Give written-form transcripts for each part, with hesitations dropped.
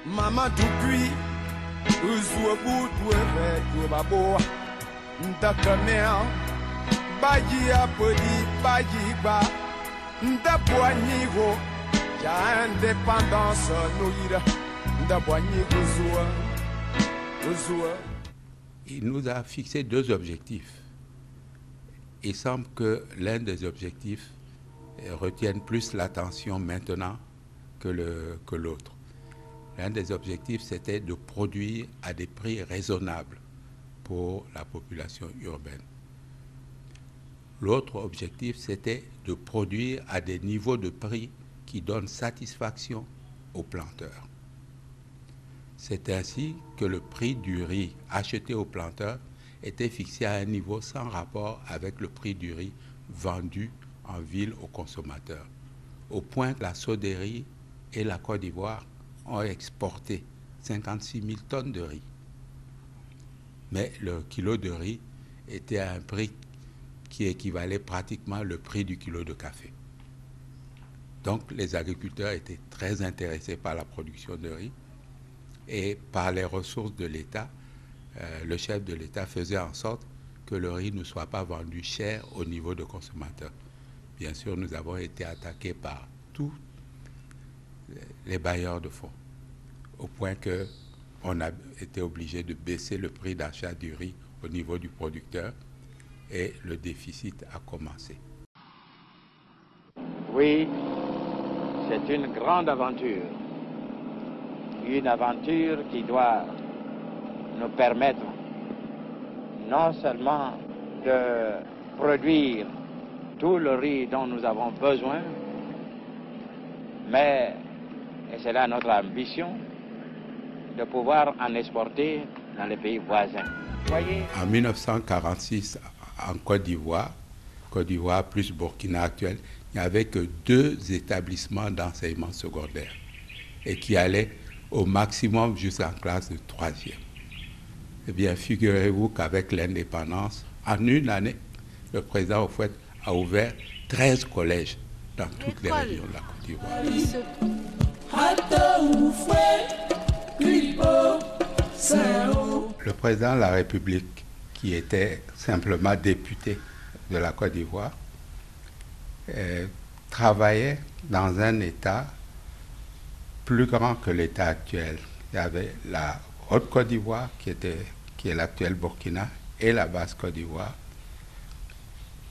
Maman depuis, ouzou bout ouais tout babo, n'takamea, bayi apodi, bayi ba, n'taboignigo, ya indépendance noira, n'taboignigo zoua. Il nous a fixé deux objectifs. Il semble que l'un des objectifs retienne plus l'attention maintenant que l'autre. L'un des objectifs, c'était de produire à des prix raisonnables pour la population urbaine. L'autre objectif, c'était de produire à des niveaux de prix qui donnent satisfaction aux planteurs. C'est ainsi que le prix du riz acheté aux planteurs était fixé à un niveau sans rapport avec le prix du riz vendu en ville aux consommateurs, au point que la Soderi et la Côte d'Ivoire ont exporté 56 000 tonnes de riz. Mais le kilo de riz était à un prix qui équivalait pratiquement au prix du kilo de café. Donc les agriculteurs étaient très intéressés par la production de riz et par les ressources de l'État. Le chef de l'État faisait en sorte que le riz ne soit pas vendu cher au niveau de consommateurs. Bien sûr, nous avons été attaqués par tous les bailleurs de fonds, au point qu'on a été obligé de baisser le prix d'achat du riz au niveau du producteur et le déficit a commencé. Oui, c'est une grande aventure. Une aventure qui doit nous permettre non seulement de produire tout le riz dont nous avons besoin, mais, et c'est là notre ambition, de pouvoir en exporter dans les pays voisins. Voyez. En 1946, en Côte d'Ivoire plus Burkina actuel, il n'y avait que 2 établissements d'enseignement secondaire et qui allaient au maximum jusqu'en classe de 3e. Eh bien, figurez-vous qu'avec l'indépendance, en une année, le président Houphouët a ouvert 13 collèges dans toutes les régions de la Côte d'Ivoire. Le président de la République, qui était simplement député de la Côte d'Ivoire, travaillait dans un État plus grand que l'État actuel. Il y avait la Haute-Côte d'Ivoire, qui est l'actuel Burkina, et la Basse-Côte d'Ivoire.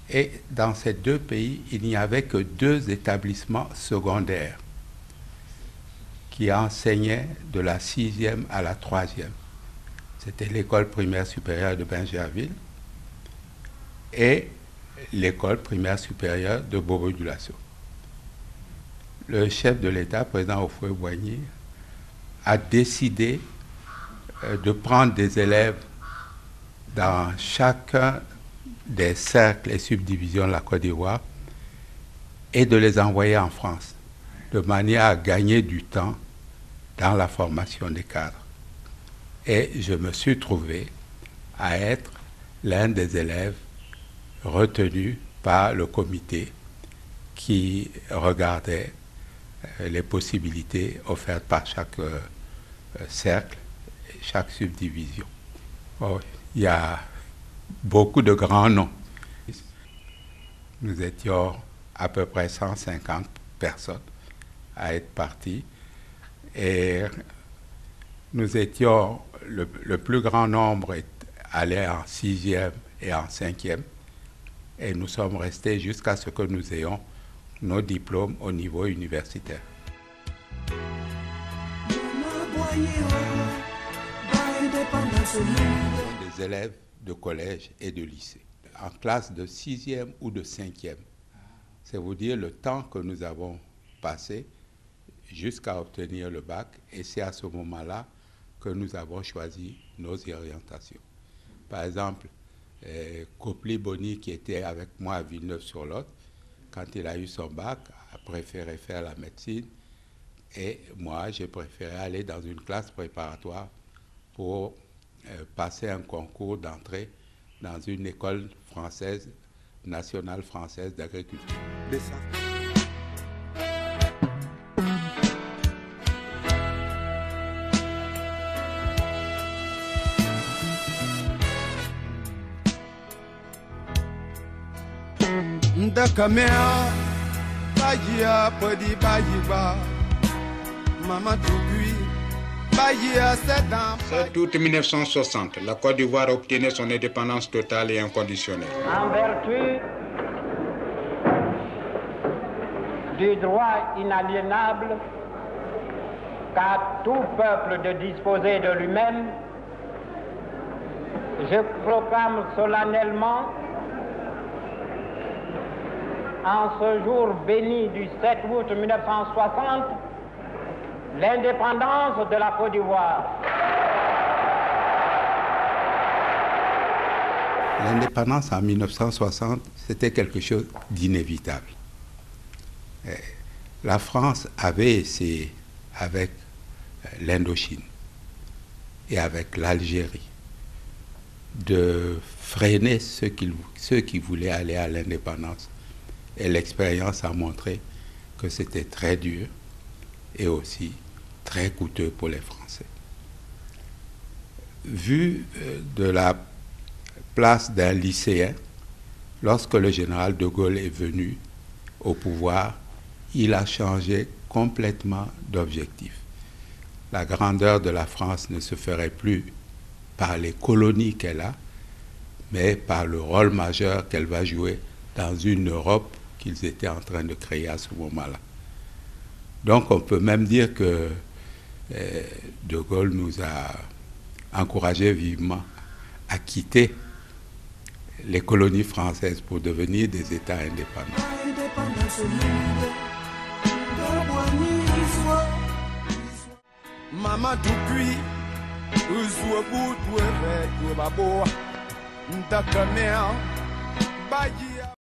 Et dans ces 2 pays, il n'y avait que 2 établissements secondaires qui enseignaient de la 6e à la 3e. C'était l'école primaire supérieure de Bingerville et l'école primaire supérieure de Bobo-Dioulasso. Le chef de l'État, président Houphouët-Boigny, a décidé de prendre des élèves dans chacun des cercles et subdivisions de la Côte d'Ivoire et de les envoyer en France, de manière à gagner du temps dans la formation des cadres. Et je me suis trouvé à être l'un des élèves retenus par le comité qui regardait les possibilités offertes par chaque cercle et chaque subdivision. Oh, il y a beaucoup de grands noms. Nous étions à peu près 150 personnes à être partis et nous étions, le plus grand nombre allait en 6e et en 5e et nous sommes restés jusqu'à ce que nous ayons nos diplômes au niveau universitaire. Des élèves de collège et de lycée, en classe de 6e ou de 5e. C'est vous dire le temps que nous avons passé jusqu'à obtenir le bac, et c'est à ce moment-là que nous avons choisi nos orientations. Par exemple, Copli Boni, qui était avec moi à Villeneuve-sur-Lot, quand il a eu son bac, a préféré faire la médecine, et moi, j'ai préféré aller dans une classe préparatoire pour passer un concours d'entrée dans une école française, nationale française d'agriculture. Ndakamea Bayia Podi Bayiba Maman Tougui Bayia 7 août 1960, la Côte d'Ivoire obtenait son indépendance totale et inconditionnelle. En vertu du droit inaliénable qu'a tout peuple de disposer de lui-même, je proclame solennellement, en ce jour béni du 7 août 1960, l'indépendance de la Côte d'Ivoire. L'indépendance en 1960, c'était quelque chose d'inévitable. La France avait essayé, avec l'Indochine et avec l'Algérie, de freiner ceux qui voulaient aller à l'indépendance. Et l'expérience a montré que c'était très dur et aussi très coûteux pour les Français. Vu de la place d'un lycéen, lorsque le général de Gaulle est venu au pouvoir, il a changé complètement d'objectif. La grandeur de la France ne se ferait plus par les colonies qu'elle a, mais par le rôle majeur qu'elle va jouer dans une Europe qu'ils étaient en train de créer à ce moment-là. Donc on peut même dire que de Gaulle nous a encouragés vivement à quitter les colonies françaises pour devenir des États indépendants. Maman Tougui Uzuabu Doué Doué Babo Ndakamea Bayia